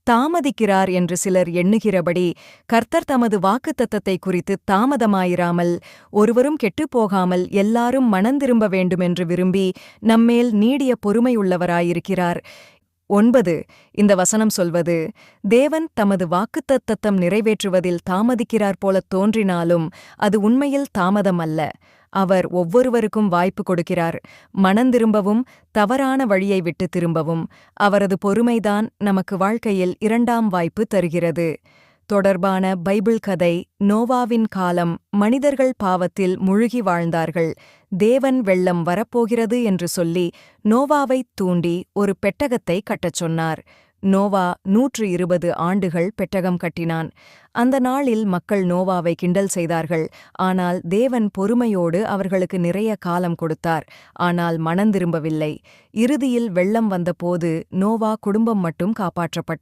தாமதிக்கிறார் என்று சிலர் எண்ணுகிறபடி, கர்த்தர் தமது வாக்குத்தத்தத்தை குறித்து தாமதமாயிராமல், ஒருவரும் கெட்டுப்போகாமல் எல்லாரும் மனந்திரும்ப வேண்டுமென்று விரும்பி, நம்மேல் நீடிய பொறுமையுள்ளவராயிருக்கிறார். 9. இந்த வசனம் சொல்வது, தேவன் தமது வாக்குத்தத்தம் நிறைவேற்றுவதில் தாமதிக்கிறார் போலத் தோன்றினாலும் அது உண்மையில் தாமதம் அல்ல. அவர் ஒவ்வொருவருக்கும் வாய்ப்பு கொடுக்கிறார், மனந்திரும்பவும் தவறான வழியை விட்டு திரும்பவும். அவரது பொறுமைதான் நமக்கு வாழ்க்கையில் 2ஆம் வாய்ப்பு தருகிறது. தொடர்பான பைபிள் கதை. நோவாவின் காலம். மனிதர்கள் பாவத்தில் முழுகி வாழ்ந்தார்கள். தேவன் வெள்ளம் வரப்போகிறது என்று சொல்லி நோவாவைத் தூண்டி ஒரு பெட்டகத்தை கட்டச் சொன்னார். நோவா 120 ஆண்டுகள் பெட்டகம் கட்டினான். அந்த நாளில் மக்கள் நோவாவை கிண்டல் செய்தார்கள். ஆனால் தேவன் பொறுமையோடு அவர்களுக்கு நிறைய காலம் கொடுத்தார். ஆனால் மனந்திரும்பவில்லை. இறுதியில் வெள்ளம் வந்தபோது நோவா குடும்பம் மட்டும் காப்பாற்றப்பட்டது.